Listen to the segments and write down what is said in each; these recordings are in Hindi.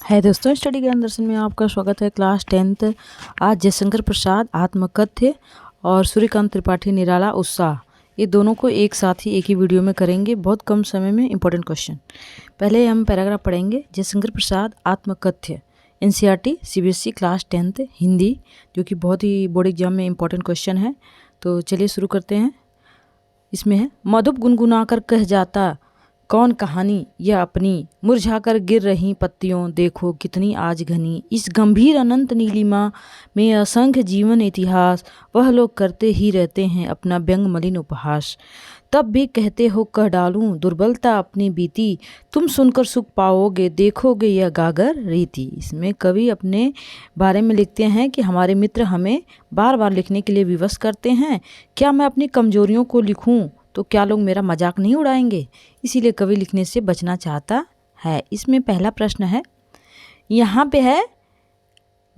है दोस्तों, स्टडी ज्ञान दर्शन में आपका स्वागत है। क्लास 10th आज जयशंकर प्रसाद आत्मकथ्य और सूर्यकांत त्रिपाठी निराला उत्साह, ये दोनों को एक साथ ही एक ही वीडियो में करेंगे। बहुत कम समय में इंपॉर्टेंट क्वेश्चन। पहले हम पैराग्राफ पढ़ेंगे। Jaishankar Prasad Atmakathya, NCERT CBSE class 10th Hindi, जो कि बहुत ही बोर्ड एग्जाम में इंपॉर्टेंट क्वेश्चन है। तो चलिए शुरू करते हैं। इसमें है, मधुप गुनगुना कर कह जाता कौन कहानी यह अपनी, मुरझाकर गिर रही पत्तियों देखो कितनी आज घनी, इस गंभीर अनंत नीलिमा में असंख्य जीवन इतिहास, वह लोग करते ही रहते हैं अपना व्यंग मलिन उपहास। तब भी कहते हो कह डालूं दुर्बलता अपनी बीती, तुम सुनकर सुख पाओगे देखोगे यह गागर रीति। इसमें कवि अपने बारे में लिखते हैं कि हमारे मित्र हमें बार बार लिखने के लिए विवश करते हैं। क्या मैं अपनी कमजोरियों को लिखूं तो क्या लोग मेरा मजाक नहीं उड़ाएंगे, इसीलिए कवि लिखने से बचना चाहता है। इसमें पहला प्रश्न है, यहाँ पे है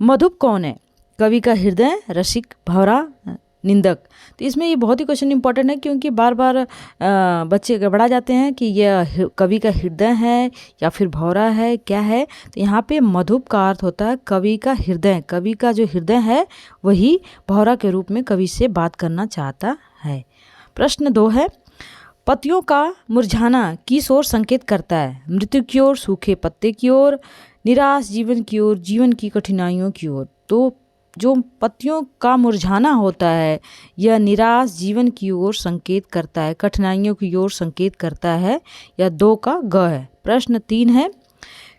मधुप कौन है? कवि का हृदय, रसिक, भौरा, निंदक। तो इसमें ये बहुत ही क्वेश्चन इंपॉर्टेंट है, क्योंकि बार बार बच्चे गड़बड़ा जाते हैं कि यह कवि का हृदय है या फिर भौरा है, क्या है। तो यहाँ पे मधुप का अर्थ होता है कवि का हृदय। कवि का जो हृदय है वही भौरा के रूप में कवि से बात करना चाहता है। प्रश्न 2 है, पत्तियों का मुरझाना किस ओर संकेत करता है? मृत्यु की ओर, सूखे पत्ते की ओर, निराश जीवन की ओर, जीवन की कठिनाइयों की ओर। तो जो पत्तियों का मुरझाना होता है यह निराश जीवन की ओर संकेत करता है, कठिनाइयों की ओर संकेत करता है। यह 2 का ग है। प्रश्न 3 है,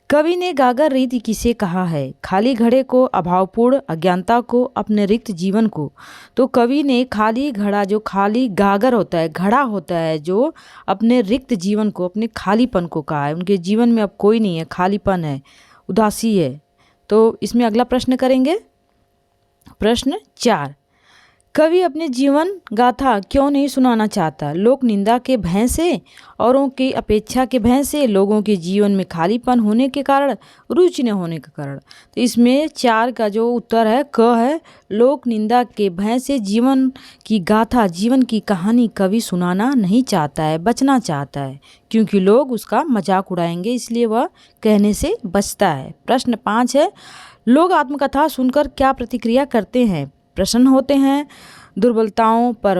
कवि ने गागर रीति किसे कहा है? खाली घड़े को, अभावपूर्ण अज्ञानता को, अपने रिक्त जीवन को। तो कवि ने खाली घड़ा, जो खाली गागर होता है, घड़ा होता है जो अपने रिक्त जीवन को, अपने खालीपन को कहा है। उनके जीवन में अब कोई नहीं है, खालीपन है, उदासी है। तो इसमें अगला प्रश्न करेंगे। प्रश्न 4, कवि अपने जीवन गाथा क्यों नहीं सुनाना चाहता? लोक निंदा के भय से, औरों की अपेक्षा के भय से, लोगों के जीवन में खालीपन होने के कारण, रुचि न होने के कारण। तो इसमें 4 का जो उत्तर है क है। लोक निंदा के भय से जीवन की गाथा, जीवन की कहानी कवि सुनाना नहीं चाहता है, बचना चाहता है, क्योंकि लोग उसका मजाक उड़ाएंगे, इसलिए वह कहने से बचता है। प्रश्न 5 है, लोग आत्मकथा सुनकर क्या प्रतिक्रिया करते हैं? प्रसन्न होते हैं, दुर्बलताओं पर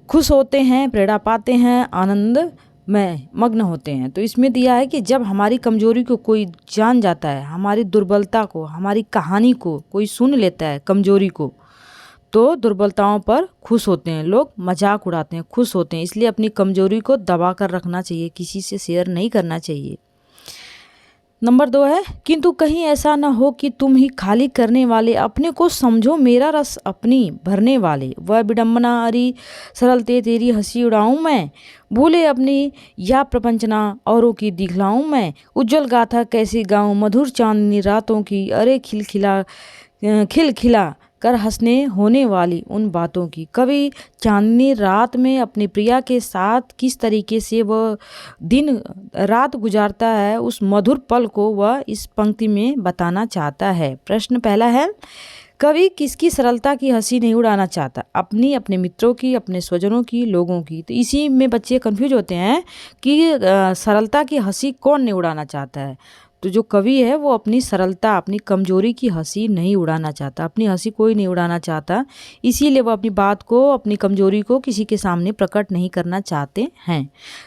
खुश होते हैं, प्रेरणा पाते हैं, आनंद में मग्न होते हैं। तो इसमें दिया है कि जब हमारी कमजोरी को कोई जान जाता है, हमारी दुर्बलता को, हमारी कहानी को कोई सुन लेता है, कमजोरी को, तो दुर्बलताओं पर खुश होते हैं, लोग मजाक उड़ाते हैं, खुश होते हैं। इसलिए अपनी कमजोरी को दबा कर रखना चाहिए, किसी से शेयर नहीं करना चाहिए। नंबर 2 है, किंतु कहीं ऐसा न हो कि तुम ही खाली करने वाले, अपने को समझो मेरा रस अपनी भरने वाले। वह विडम्बना अरी सरलते तेरी हंसी उड़ाऊं मैं, भूले अपनी या प्रपंचना औरों की दिखलाऊं मैं। उज्जवल गाथा कैसे गाऊं मधुर चांदनी रातों की, अरे खिल खिला कर हंसने होने वाली उन बातों की। कवि चांदनी रात में अपनी प्रिया के साथ किस तरीके से वह दिन रात गुजारता है, उस मधुर पल को वह इस पंक्ति में बताना चाहता है। प्रश्न पहला है, कवि किसकी सरलता की हंसी नहीं उड़ाना चाहता? अपनी, अपने मित्रों की, अपने स्वजनों की, लोगों की। तो इसी में बच्चे कंफ्यूज होते हैं कि सरलता की हंसी कौन नहीं उड़ाना चाहता है। तो जो कवि है वो अपनी सरलता, अपनी कमजोरी की हंसी नहीं उड़ाना चाहता, अपनी हंसी कोई नहीं उड़ाना चाहता, इसीलिए वो अपनी बात को, अपनी कमजोरी को किसी के सामने प्रकट नहीं करना चाहते हैं।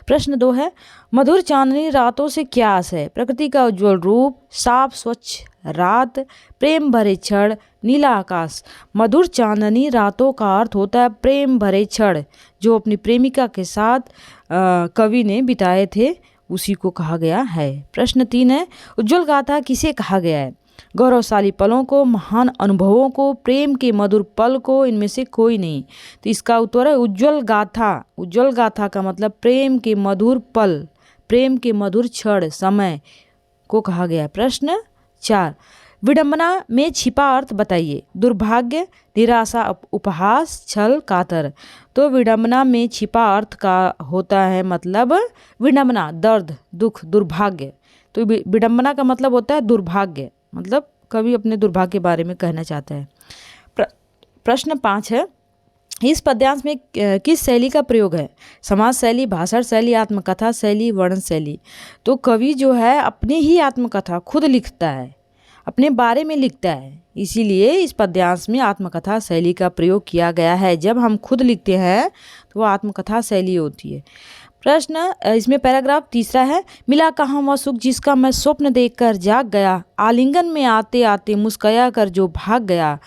प्रश्न 2 है, मधुर चांदनी रातों से क्या आस है? प्रकृति का उज्ज्वल रूप, साफ स्वच्छ रात, प्रेम भरे क्षण, नीला आकाश। मधुर चांदनी रातों का अर्थ होता है प्रेम भरे क्षण, जो अपनी प्रेमिका के साथ कवि ने बिताए थे, उसी को कहा गया है। प्रश्न 3 है, उज्जवल गाथा किसे कहा गया है? गौरवशाली पलों को, महान अनुभवों को, प्रेम के मधुर पल को, इनमें से कोई नहीं। तो इसका उत्तर है उज्जवल गाथा। उज्जवल गाथा का मतलब प्रेम के मधुर पल, प्रेम के मधुर क्षण, समय को कहा गया है। प्रश्न 4, विडंबना में छिपा अर्थ बताइए। दुर्भाग्य, निराशा, उपहास, छल, कातर। तो विडंबना में छिपा अर्थ का होता है मतलब विडंबना, दर्द, दुख, दुर्भाग्य। तो विडंबना का मतलब होता है दुर्भाग्य, मतलब कवि अपने दुर्भाग्य के बारे में कहना चाहता है। प्रश्न 5 है, इस पद्यांश में किस शैली का प्रयोग है? समाज शैली, भाषण शैली, आत्मकथा शैली, वर्णन शैली। तो कवि जो है अपनी ही आत्मकथा खुद लिखता है, अपने बारे में लिखता है, इसीलिए इस पद्यांश में आत्मकथा शैली का प्रयोग किया गया है। जब हम खुद लिखते हैं तो वो आत्मकथा शैली होती है। प्रश्न इसमें पैराग्राफ तीसरा है, मिला कहाँ वह सुख जिसका मैं स्वप्न देखकर जाग गया, आलिंगन में आते आते मुस्कया कर जो भाग गया,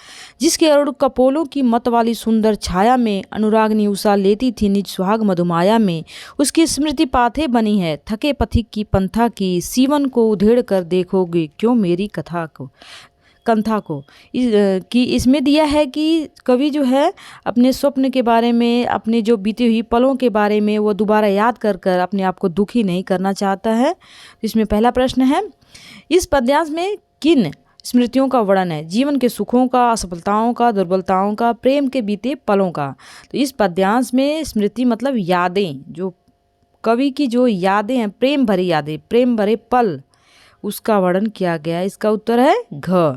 जिसके अरुण कपोलों की मत वाली सुंदर छाया में अनुरागनी उषा लेती थी निज सुहाग मधुमाया में, उसकी स्मृति पाथे बनी है थके पथिक की पंथा की, सीवन को उधेड़ कर देखोगे क्यों मेरी कंथा को। कि इसमें दिया है कि कवि जो है अपने स्वप्न के बारे में, अपने जो बीती हुई पलों के बारे में वो दोबारा याद कर कर अपने आप को दुखी नहीं करना चाहता है। इसमें पहला प्रश्न है, इस पद्यांश में किन स्मृतियों का वर्णन है? जीवन के सुखों का, असफलताओं का, दुर्बलताओं का, प्रेम के बीते पलों का। तो इस पद्यांश में स्मृति मतलब यादें, जो कवि की जो यादें हैं, प्रेम भरी यादें, प्रेम भरे पल, उसका वर्णन किया गया। इसका उत्तर है घ।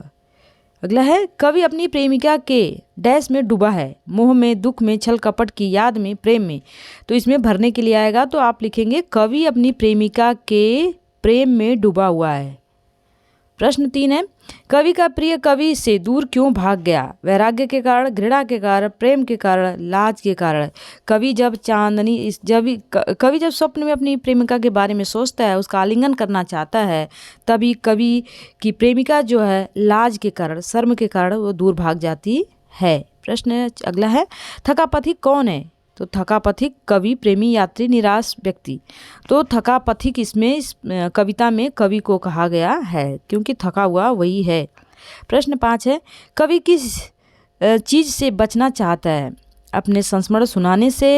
अगला है, कवि अपनी प्रेमिका के डैश में डूबा है, मोह में, दुख में, छल कपट की याद में, प्रेम में। तो इसमें भरने के लिए आएगा तो आप लिखेंगे कवि अपनी प्रेमिका के प्रेम में डूबा हुआ है। प्रश्न 3 है, कवि का प्रिय कवि से दूर क्यों भाग गया? वैराग्य के कारण, घृणा के कारण, प्रेम के कारण, लाज के कारण। कवि जब स्वप्न में अपनी प्रेमिका के बारे में सोचता है, उसका आलिंगन करना चाहता है, तभी कवि की प्रेमिका जो है लाज के कारण, शर्म के कारण वो दूर भाग जाती है। प्रश्न अगला है, थका पथिक कौन है? तो थका पथिक कवि, प्रेमी, यात्री, निराश व्यक्ति। तो थका पथिक इसमें इस कविता में कवि को कहा गया है, क्योंकि थका हुआ वही है। प्रश्न 5 है, कवि किस चीज़ से बचना चाहता है? अपने संस्मरण सुनाने से,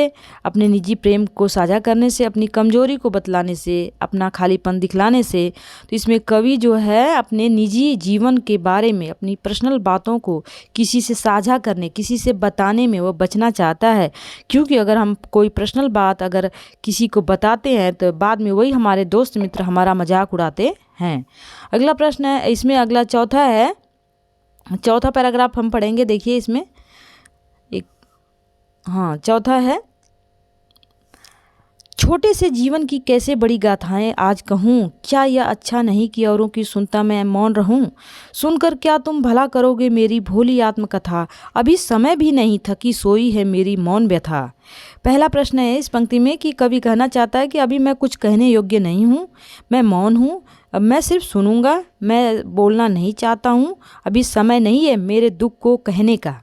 अपने निजी प्रेम को साझा करने से, अपनी कमजोरी को बतलाने से, अपना खालीपन दिखलाने से। तो इसमें कवि जो है अपने निजी जीवन के बारे में, अपनी पर्सनल बातों को किसी से साझा करने, किसी से बताने में वो बचना चाहता है, क्योंकि अगर हम कोई पर्सनल बात अगर किसी को बताते हैं तो बाद में वही हमारे दोस्त मित्र हमारा मजाक उड़ाते हैं। अगला प्रश्न है, इसमें अगला चौथा है, चौथा पैराग्राफ हम पढ़ेंगे। देखिए इसमें चौथा है, छोटे से जीवन की कैसे बड़ी गाथाएं आज कहूँ, क्या यह अच्छा नहीं कि औरों की सुनता मैं मौन रहूं? सुनकर क्या तुम भला करोगे मेरी भोली आत्मकथा, अभी समय भी नहीं थकी सोई है मेरी मौन व्यथा। पहला प्रश्न है इस पंक्ति में कि कवि कहना चाहता है कि अभी मैं कुछ कहने योग्य नहीं हूँ, मैं मौन हूँ, अब मैं सिर्फ सुनूंगा, मैं बोलना नहीं चाहता हूँ, अभी समय नहीं है मेरे दुख को कहने का।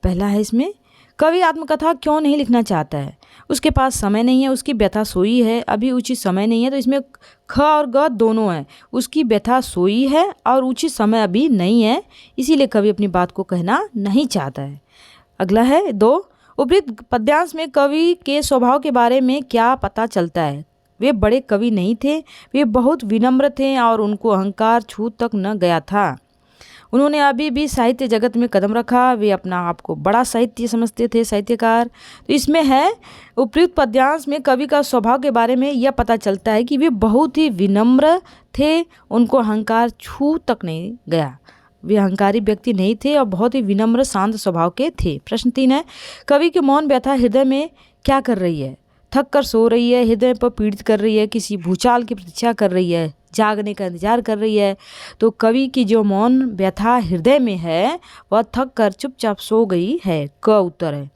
पहला है इसमें, कवि आत्मकथा क्यों नहीं लिखना चाहता है? उसके पास समय नहीं है, उसकी व्यथा सोई है, अभी उचित समय नहीं है। तो इसमें ख और ग दोनों हैं, उसकी व्यथा सोई है और उचित समय अभी नहीं है, इसीलिए कवि अपनी बात को कहना नहीं चाहता है। अगला है 2, उपयुक्त पद्यांश में कवि के स्वभाव के बारे में क्या पता चलता है? वे बड़े कवि नहीं थे, वे बहुत विनम्र थे और उनको अहंकार छू तक न गया था। उन्होंने अभी भी साहित्य जगत में कदम रखा, वे अपना आप को बड़ा साहित्य समझते थे, साहित्यकार। तो इसमें है, उपयुक्त पद्यांश में कवि का स्वभाव के बारे में यह पता चलता है कि वे बहुत ही विनम्र थे, उनको अहंकार छू तक नहीं गया, वे अहंकारी व्यक्ति नहीं थे और बहुत ही विनम्र शांत स्वभाव के थे। प्रश्न 3 है, कवि की मौन व्यथा हृदय में क्या कर रही है? थक कर सो रही है, हृदय पर पीड़ित कर रही है, किसी भूचाल की प्रतीक्षा कर रही है, जागने का इंतजार कर रही है। तो कवि की जो मौन व्यथा हृदय में है वह थक कर चुपचाप सो गई है, क उत्तर है।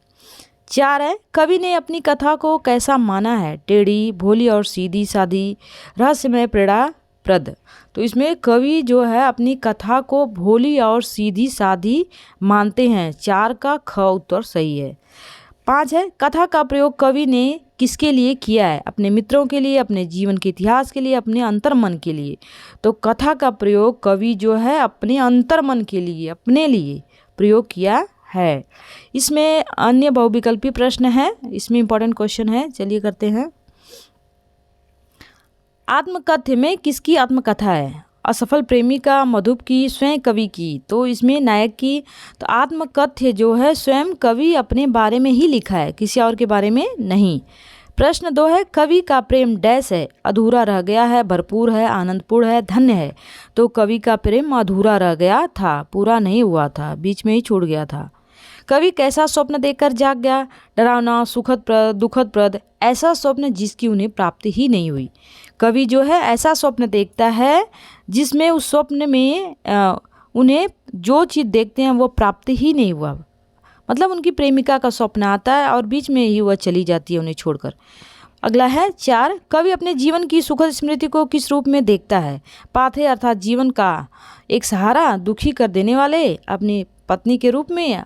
4 है, कवि ने अपनी कथा को कैसा माना है? टेढ़ी, भोली और सीधी सादी, रहस्यमय, प्रेरणाप्रद। तो इसमें कवि जो है अपनी कथा को भोली और सीधी सादी मानते हैं, 4 का ख उत्तर सही है। 5 है, कथा का प्रयोग कवि ने किसके लिए किया है? अपने मित्रों के लिए, अपने जीवन के इतिहास के लिए, अपने अंतर्मन के लिए। तो कथा का प्रयोग कवि जो है अपने अंतर्मन के लिए, अपने लिए प्रयोग किया है। इसमें अन्य बहुविकल्पी प्रश्न है, इसमें इंपॉर्टेंट क्वेश्चन है, चलिए करते हैं। आत्मकथ्य में किसकी आत्मकथा है? असफल प्रेमिका, मधुप की, स्वयं कवि की। तो इसमें नायक की। तो आत्मकथ्य जो है स्वयं कवि अपने बारे में ही लिखा है, किसी और के बारे में नहीं। प्रश्न 2 है, कवि का प्रेम डैश है? अधूरा रह गया है, भरपूर है, आनंदपूर्ण है, धन्य है। तो कवि का प्रेम अधूरा रह गया था, पूरा नहीं हुआ था, बीच में ही छूट गया था। कवि कैसा स्वप्न देखकर जाग गया? डरावना, सुखद प्रद, दुखद प्रद, ऐसा स्वप्न जिसकी उन्हें प्राप्ति ही नहीं हुई। कवि जो है ऐसा स्वप्न देखता है जिसमें उस स्वप्न में उन्हें जो चीज़ देखते हैं वो प्राप्ति ही नहीं हुआ। मतलब उनकी प्रेमिका का स्वप्न आता है और बीच में ही वह चली जाती है उन्हें छोड़कर। अगला है 4, कवि अपने जीवन की सुखद स्मृति को किस रूप में देखता है? पाथे अर्थात जीवन का एक सहारा, दुखी कर देने वाले, अपनी पत्नी के रूप में,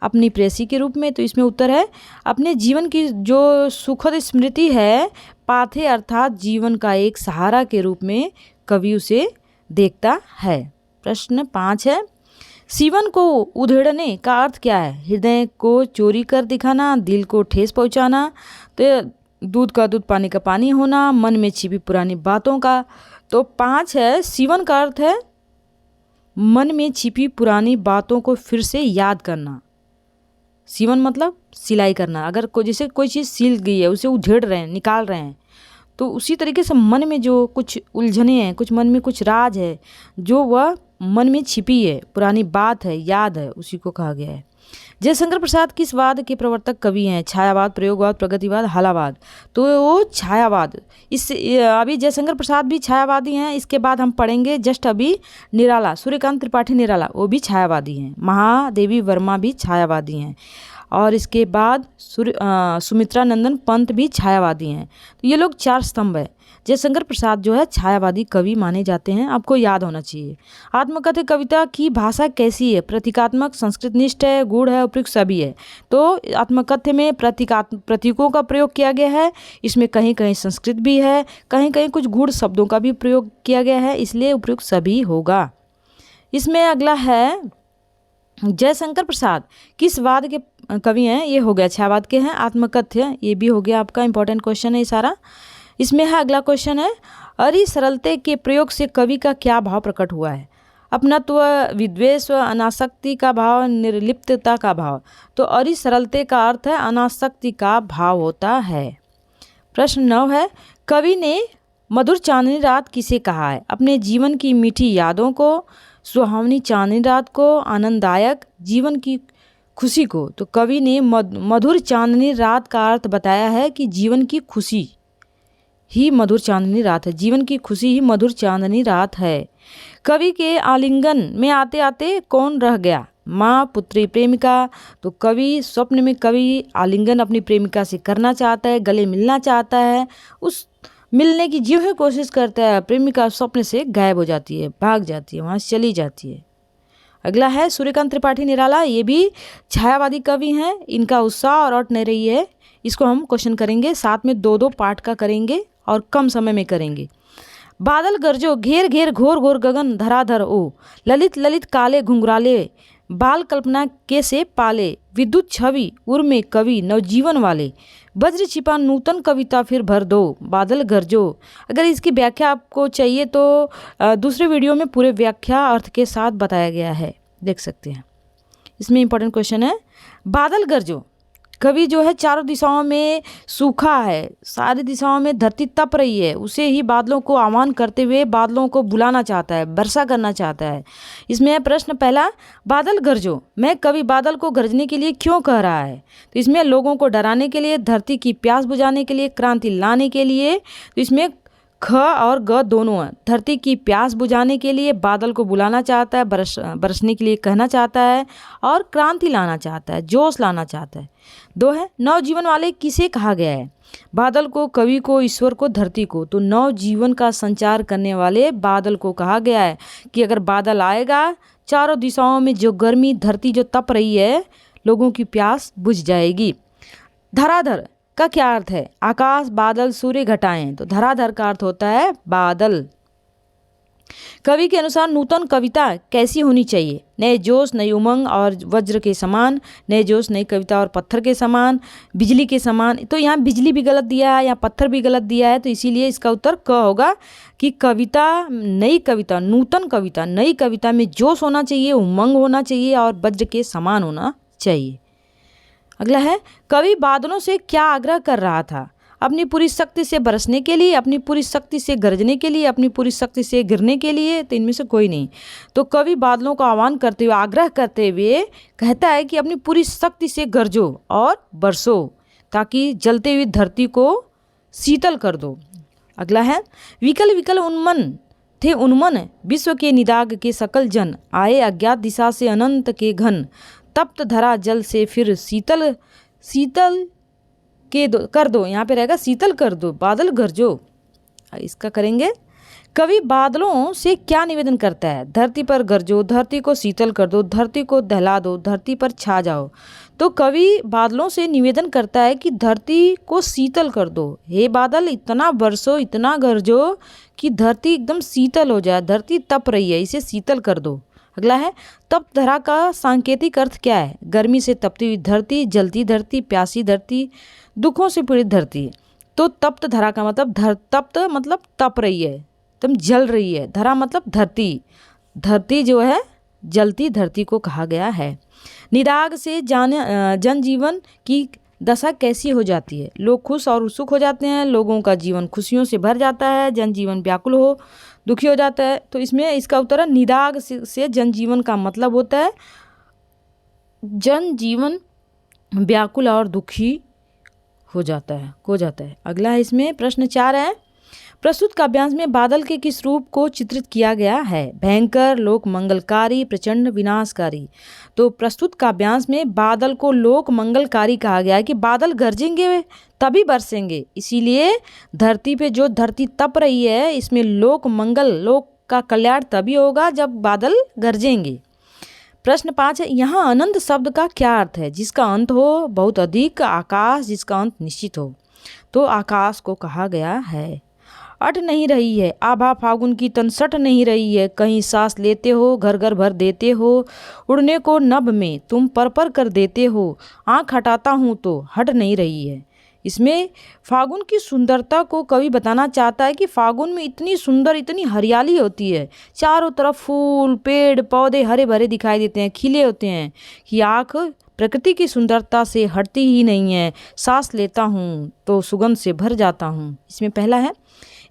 अपनी प्रेयसी के रूप में। तो इसमें उत्तर है अपने जीवन की जो सुखद स्मृति है, पाथे अर्थात जीवन का एक सहारा के रूप में कवि उसे देखता है। प्रश्न 5 है, सीवन को उधेड़ने का अर्थ क्या है? हृदय को चोरी कर दिखाना, दिल को ठेस पहुंचाना, तो दूध का दूध पानी का पानी होना, मन में छिपी पुरानी बातों का। तो 5 है, सीवन का अर्थ है मन में छिपी पुरानी बातों को फिर से याद करना। सीवन मतलब सिलाई करना। अगर जैसे कोई चीज़ सिल गई है उसे उधेड़ रहे हैं, निकाल रहे हैं, तो उसी तरीके से मन में जो कुछ उलझने हैं, कुछ मन में कुछ राज है जो वह मन में छिपी है, पुरानी बात है, याद है, उसी को कहा गया है। जयशंकर प्रसाद किस वाद के प्रवर्तक कवि हैं? छायावाद, प्रयोगवाद, प्रगतिवाद, हालावाद। तो वो छायावाद, इस अभी जयशंकर प्रसाद भी छायावादी हैं। इसके बाद हम पढ़ेंगे जस्ट अभी निराला, सूर्यकांत त्रिपाठी निराला, वो भी छायावादी हैं। महादेवी वर्मा भी छायावादी हैं। और इसके बाद सुमित्रा नंदन पंत भी छायावादी हैं। तो ये लोग 4 स्तंभ है। जयशंकर प्रसाद जो है छायावादी कवि माने जाते हैं, आपको याद होना चाहिए। आत्मकथ्य कविता की भाषा कैसी है? प्रतीकात्मक, संस्कृतनिष्ठ है, गूढ़ है, उपयुक्त सभी है। तो आत्मकथ्य में प्रतीकों का प्रयोग किया गया है। इसमें कहीं कहीं संस्कृत भी है, कहीं कहीं कुछ गूढ़ शब्दों का भी प्रयोग किया गया है, इसलिए उपयुक्त सभी होगा। इसमें अगला है जयशंकर प्रसाद किस वाद के कवि हैं? ये हो गया छायावाद के हैं। आत्मकथ्य ये भी हो गया, आपका इंपॉर्टेंट क्वेश्चन है ये सारा। इसमें है अगला क्वेश्चन है, अरि सरलते के प्रयोग से कवि का क्या भाव प्रकट हुआ है? अपनत्व, विद्वेष, अनासक्ति का भाव, निर्लिप्तता का भाव। तो अरि सरलते का अर्थ है अनासक्ति का भाव होता है। प्रश्न 9 है, कवि ने मधुर चांदनी रात किसे कहा है? अपने जीवन की मीठी यादों को, सुहावनी चांदनी रात को, आनंददायक जीवन की खुशी को। तो कवि ने मधुर चांदनी रात का अर्थ बताया है कि जीवन की खुशी ही मधुर चांदनी रात है, जीवन की खुशी ही मधुर चांदनी रात है। कवि के आलिंगन में आते आते कौन रह गया? माँ, पुत्री, प्रेमिका। तो कवि स्वप्न में कवि आलिंगन अपनी प्रेमिका से करना चाहता है, गले मिलना चाहता है, उस मिलने की जो है कोशिश करता है, प्रेमिका स्वप्न से गायब हो जाती है, भाग जाती है, वहाँ से चली जाती है। अगला है सूर्यकांत त्रिपाठी निराला, ये भी छायावादी कवि हैं। इनका उत्साह और अट नहीं रही है। इसको हम क्वेश्चन करेंगे, साथ में 2-2 पार्ट का करेंगे और कम समय में करेंगे। बादल गरजो, घेर घेर घोर घोर गगन धराधर ओ, ललित ललित काले घुंघराले, बाल कल्पना के से पाले, विद्युत छवि उर्मे कवि नवजीवन वाले, वज्र छिपा नूतन कविता फिर भर दो, बादल गरजो। अगर इसकी व्याख्या आपको चाहिए तो दूसरे वीडियो में पूरे व्याख्या अर्थ के साथ बताया गया है, देख सकते हैं। इसमें इंपॉर्टेंट क्वेश्चन है, बादल गरजो कवि जो है चारों दिशाओं में सूखा है, सारी दिशाओं में धरती तप रही है, उसे ही बादलों को आह्वान करते हुए बादलों को बुलाना चाहता है, वर्षा करना चाहता है। इसमें है प्रश्न पहला, बादल गरजो मैं कवि बादल को गरजने के लिए क्यों कह रहा है? तो इसमें लोगों को डराने के लिए, धरती की प्यास बुझाने के लिए, क्रांति लाने के लिए। तो इसमें ख और ग दोनों है। धरती की प्यास बुझाने के लिए बादल को बुलाना चाहता है, बरसने के लिए कहना चाहता है, और क्रांति लाना चाहता है, जोश लाना चाहता है। 2 है, नवजीवन वाले किसे कहा गया है? बादल को, कवि को, ईश्वर को, धरती को। तो नवजीवन का संचार करने वाले बादल को कहा गया है कि अगर बादल आएगा, चारों दिशाओं में जो गर्मी, धरती जो तप रही है, लोगों की प्यास बुझ जाएगी। धराधर का क्या अर्थ है? आकाश, बादल, सूर्य, घटाएं। तो धराधर का अर्थ होता है बादल। कवि के अनुसार नूतन कविता कैसी होनी चाहिए? नए जोश, नई उमंग और वज्र के समान। नए जोश, नई कविता और पत्थर के समान, बिजली के समान। तो यहाँ बिजली भी गलत दिया है, यहाँ पत्थर भी गलत दिया है, तो इसीलिए इसका उत्तर क होगा कि कविता, नई कविता, नूतन कविता, नई कविता में जोश होना चाहिए, उमंग होना चाहिए और वज्र के समान होना चाहिए। अगला है, कवि बादलों से क्या आग्रह कर रहा था? अपनी पूरी शक्ति से बरसने के लिए, अपनी पूरी शक्ति से गरजने के लिए, अपनी पूरी शक्ति से गिरने के लिए, तो इनमें से कोई नहीं। तो कवि बादलों का आह्वान करते हुए, आग्रह करते हुए कहता है कि अपनी पूरी शक्ति से गरजो और बरसो ताकि जलते हुई धरती को शीतल कर दो। अगला है, विकल विकल उन्मन थे उन्मन विश्व के निदाग के सकल जन, आए अज्ञात दिशा से अनंत के घन, तप्त धरा जल से फिर शीतल शीतल कर दो। यहाँ पे रहेगा शीतल कर दो, बादल गरजो। इसका करेंगे, कवि बादलों से क्या निवेदन करता है? धरती पर गरजो, धरती को शीतल कर दो, धरती को दहला दो, धरती पर छा जाओ। तो कवि बादलों से निवेदन करता है कि धरती को शीतल कर दो, हे बादल इतना बरसो, इतना गरजो कि धरती एकदम शीतल हो जाए, धरती तप रही है, इसे शीतल कर दो। अगला है, तप्त धरा का सांकेतिक अर्थ क्या है? गर्मी से तपती हुई धरती, जलती धरती, प्यासी धरती, दुखों से पीड़ित धरती। तो तप्त धरा का मतलब तप्त मतलब तप रही है, एकदम जल रही है। धरा मतलब धरती, धरती जो है जलती धरती को कहा गया है। निदाग से जनजीवन की दशा कैसी हो जाती है? लोग खुश और उत्सुक हो जाते हैं, लोगों का जीवन खुशियों से भर जाता है, जनजीवन व्याकुल हो दुखी हो जाता है। तो इसमें इसका उत्तर है, निदाग से जनजीवन का मतलब होता है जनजीवन व्याकुल और दुखी हो जाता है। अगला है, इसमें प्रश्न 4 है, प्रस्तुत काव्यांश में बादल के किस रूप को चित्रित किया गया है? भयंकर, लोक मंगलकारी, प्रचंड, विनाशकारी। तो प्रस्तुत काव्यांश में बादल को लोक मंगलकारी कहा गया है कि बादल गरजेंगे तभी बरसेंगे, इसीलिए धरती पे जो धरती तप रही है इसमें लोक मंगल, लोक का कल्याण तभी होगा जब बादल गरजेंगे। प्रश्न 5 है, यहाँ अनंत शब्द का क्या अर्थ है? जिसका अंत हो बहुत अधिक, आकाश जिसका अंत निश्चित हो। तो आकाश को कहा गया है। अट नहीं रही है आभा फागुन की तन, सट नहीं रही है कहीं सांस लेते हो, घर घर भर देते हो, उड़ने को नभ में तुम पर कर देते हो, आँख हटाता हूँ तो हट नहीं रही है। इसमें फागुन की सुंदरता को कवि बताना चाहता है कि फागुन में इतनी सुंदर, इतनी हरियाली होती है, चारों तरफ फूल पेड़ पौधे हरे भरे दिखाई देते हैं, खिले होते हैं कि आँख प्रकृति की सुंदरता से हटती ही नहीं है, सांस लेता हूँ तो सुगंध से भर जाता हूँ। इसमें पहला है,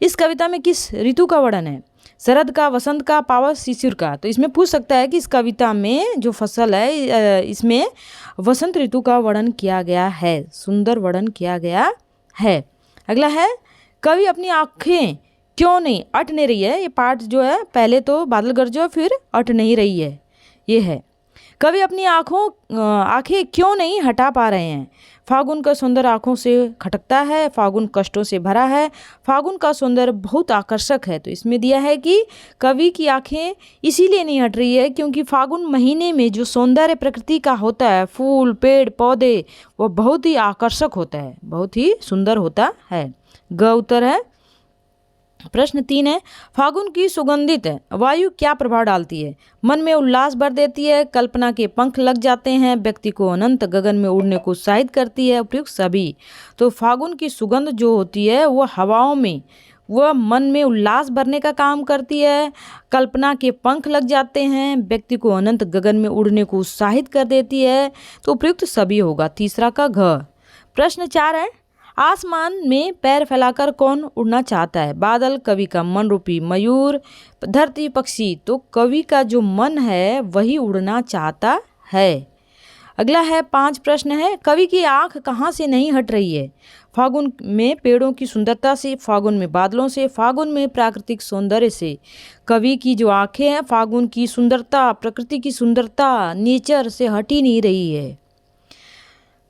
इस कविता में किस ऋतु का वर्णन है? शरद का, वसंत का, पावस, शिशिर का। तो इसमें पूछ सकता है कि इस कविता में जो फसल है इसमें वसंत ऋतु का वर्णन किया गया है, सुंदर वर्णन किया गया है। अगला है, कवि अपनी आंखें क्यों नहीं अट नहीं रही है? ये पाठ जो है, पहले तो बादल गरजो फिर अट नहीं रही है, ये है। कवि अपनी आंखें क्यों नहीं हटा पा रहे हैं? फागुन का सौंदर्य आँखों से खटकता है, फागुन कष्टों से भरा है, फागुन का सौंदर्य बहुत आकर्षक है। तो इसमें दिया है कि कवि की आंखें इसीलिए नहीं हट रही है क्योंकि फागुन महीने में जो सौंदर्य प्रकृति का होता है, फूल पेड़ पौधे, वो बहुत ही आकर्षक होता है, बहुत ही सुंदर होता है। ग उत्तर है। प्रश्न 3 है, फागुन की सुगंधित वायु क्या प्रभाव डालती है? मन में उल्लास भर देती है, कल्पना के पंख लग जाते हैं, व्यक्ति को अनंत गगन में उड़ने को उत्साहित करती है, उपयुक्त सभी। तो फागुन की सुगंध जो होती है वो हवाओं में, वह मन में उल्लास भरने का काम करती है, कल्पना के पंख लग जाते हैं, व्यक्ति को अनंत गगन में उड़ने को उत्साहित कर देती है। तो उपयुक्त सभी होगा, तीसरा का घ। प्रश्न 4 है, आसमान में पैर फैलाकर कौन उड़ना चाहता है? बादल, कवि का मन रूपी मयूर, धरती, पक्षी। तो कवि का जो मन है वही उड़ना चाहता है। अगला है 5 प्रश्न है, कवि की आंख कहाँ से नहीं हट रही है? फागुन में पेड़ों की सुंदरता से, फागुन में बादलों से, फागुन में प्राकृतिक सौंदर्य से। कवि की जो आंखें हैं फागुन की सुंदरता, प्रकृति की सुंदरता, नेचर से हटी नहीं रही है।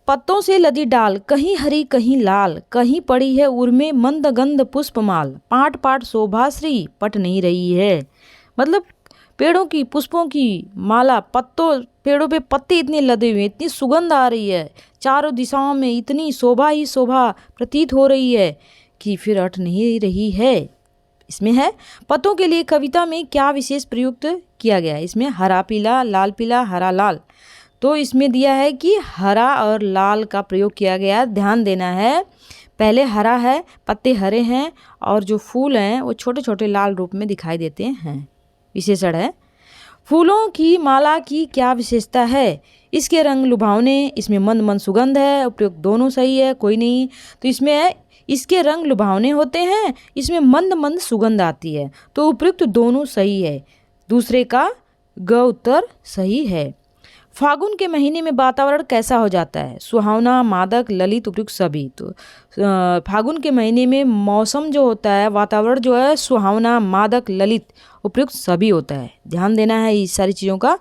पत्तों से लदी डाल, कहीं हरी कहीं लाल, कहीं पड़ी है उर्मे मंद गंध पुष्पमाल, पाट पाट शोभाश्री पट नहीं रही है। मतलब पेड़ों की, पुष्पों की माला, पत्तों, पेड़ों पे पत्ते इतने लदे हुए, इतनी सुगंध आ रही है, चारों दिशाओं में इतनी शोभा ही शोभा प्रतीत हो रही है कि फिर अट नहीं रही है। इसमें है, पत्तों के लिए कविता में क्या विशेष प्रयुक्त किया गया है? इसमें हरा पीला, लाल पीला, हरा लाल। तो इसमें दिया है कि हरा और लाल का प्रयोग किया गया है, ध्यान देना है। पहले हरा है, पत्ते हरे हैं और जो फूल हैं वो छोटे छोटे लाल रूप में दिखाई देते हैं। विशेषण है, फूलों की माला की क्या विशेषता है? इसके रंग लुभावने, इसमें मंद मंद सुगंध है, उपयुक्त दोनों सही है, कोई नहीं। तो इसमें है इसके रंग लुभावने होते हैं, इसमें मंद मंद सुगंध आती है। तो उपयुक्त दोनों सही है, दूसरे का ग उत्तर सही है। फागुन के महीने में वातावरण कैसा हो जाता है? सुहावना, मादक, ललित, उपयुक्त सभी। तो फागुन के महीने में मौसम जो होता है, वातावरण जो है सुहावना, मादक, ललित, उपयुक्त सभी होता है। ध्यान देना है इस सारी चीज़ों का।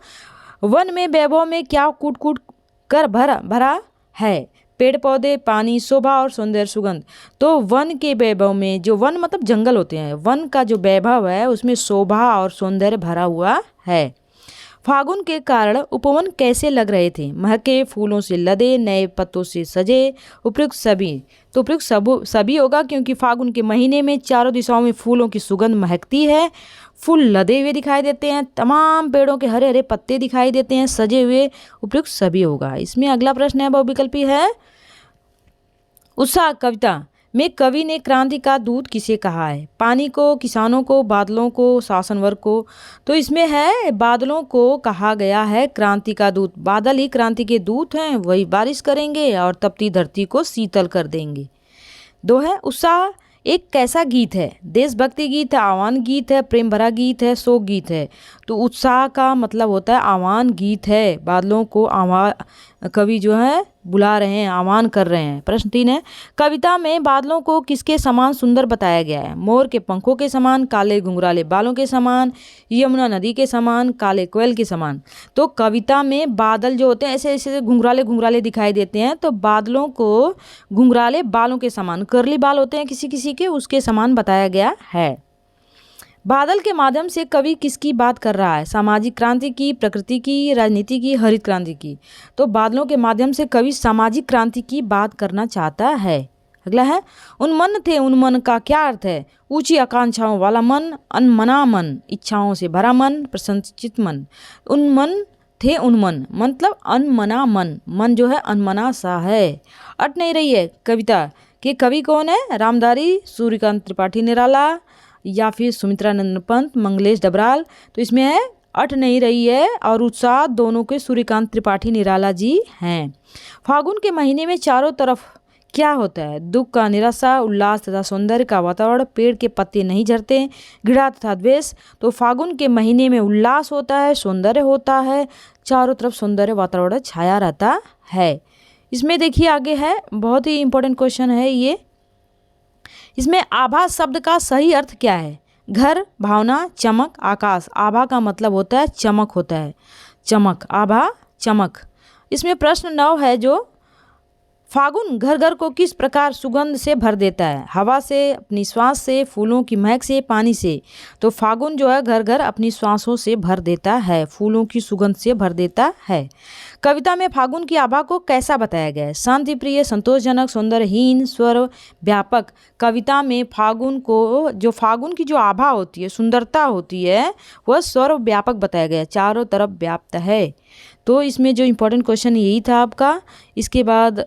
वन में वैभव में क्या कूट कूट कर भरा है? पेड़ पौधे, पानी, शोभा और सौंदर्य, सुगंध। तो वन के वैभव में, जो वन मतलब जंगल होते हैं, वन का जो वैभव है उसमें शोभा और सौंदर्य भरा हुआ है। फागुन के कारण उपवन कैसे लग रहे थे? महके, फूलों से लदे, नए पत्तों से सजे, उपयुक्त सभी। तो उपयुक्त सभी होगा, क्योंकि फागुन के महीने में चारों दिशाओं में फूलों की सुगंध महकती है, फूल लदे हुए दिखाई देते हैं, तमाम पेड़ों के हरे हरे पत्ते दिखाई देते हैं, सजे हुए, उपयुक्त सभी होगा। इसमें अगला प्रश्न है, बहुविकल्पी है। उत्साह कविता में कवि ने क्रांति का दूत किसे कहा है? पानी को, किसानों को, बादलों को, शासन वर्ग को। तो इसमें है बादलों को कहा गया है क्रांति का दूत। बादल ही क्रांति के दूत हैं, वही बारिश करेंगे और तपती धरती को शीतल कर देंगे। 2 है उत्साह एक कैसा गीत है? देशभक्ति गीत है, आह्वान गीत है, प्रेम भरा गीत है, शोक गीत है। तो उत्साह का मतलब होता है आह्वान गीत है, बादलों को कवि जो है बुला रहे हैं, आह्वान कर रहे हैं। प्रश्न 3 है, कविता में बादलों को किसके समान सुंदर बताया गया है? मोर के पंखों के समान, काले घुंघराले बालों के समान, यमुना नदी के समान, काले कोयल के समान। तो कविता में बादल जो होते हैं ऐसे ऐसे घुंघराले घुंघराले दिखाई देते हैं, तो बादलों को घुंघराले बालों के समान, कर्ली बाल होते हैं किसी किसी के, उसके समान बताया गया है। बादल के माध्यम से कवि किसकी बात कर रहा है? सामाजिक क्रांति की, प्रकृति की, राजनीति की, हरित क्रांति की। तो बादलों के माध्यम से कवि सामाजिक क्रांति की बात करना चाहता है। अगला है, उन्मन थे, उन्मन का क्या अर्थ है? ऊंची आकांक्षाओं वाला मन, अनमना मन, इच्छाओं से भरा मन, प्रसन्नचित्त मन। उन्मन थे, उन्मन मतलब अनमना मन, मन जो है अनमना सा है। अट नहीं रही है कविता के कवि कौन है? रामधारी, सूर्यकांत त्रिपाठी निराला, या फिर सुमित्रानंद पंत, मंगलेश डबराल। तो इसमें है अट नहीं रही है और उत्साह दोनों के सूर्यकांत त्रिपाठी निराला जी हैं। फागुन के महीने में चारों तरफ क्या होता है? दुख का निराशा, उल्लास तथा सौंदर्य का वातावरण, पेड़ के पत्ते नहीं झड़ते, घृणा तथा द्वेष। तो फागुन के महीने में उल्लास होता है, सौंदर्य होता है, चारों तरफ सौंदर्य वातावरण छाया रहता है। इसमें देखिए आगे है, बहुत ही इंपॉर्टेंट क्वेश्चन है ये। इसमें आभा शब्द का सही अर्थ क्या है? घर, भावना, चमक, आकाश। आभा का मतलब होता है चमक होता है, चमक, आभा, चमक। इसमें प्रश्न 9 है, जो फागुन घर घर को किस प्रकार सुगंध से भर देता है? हवा से, अपनी श्वास से, फूलों की महक से, पानी से। तो फागुन जो है घर घर अपनी श्वासों से भर देता है, फूलों की सुगंध से भर देता है। कविता में फागुन की आभा को कैसा बताया गया है? शांति प्रिय, संतोषजनक, सौंदर्यहीन, स्वर व्यापक। कविता में फागुन को, जो फागुन की जो आभा होती है, सुंदरता होती है, वह स्वर व्यापक बताया गया है, चारों तरफ व्याप्त है। तो इसमें जो इम्पोर्टेंट क्वेश्चन यही था आपका। इसके बाद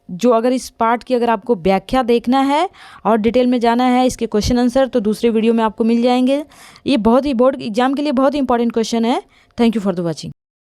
जो अगर इस पार्ट की अगर आपको व्याख्या देखना है और डिटेल में जाना है, इसके क्वेश्चन आंसर, तो दूसरे वीडियो में आपको मिल जाएंगे। ये बहुत ही बोर्ड एग्जाम के लिए बहुत ही इंपॉर्टेंट क्वेश्चन है। Thank you for the watching.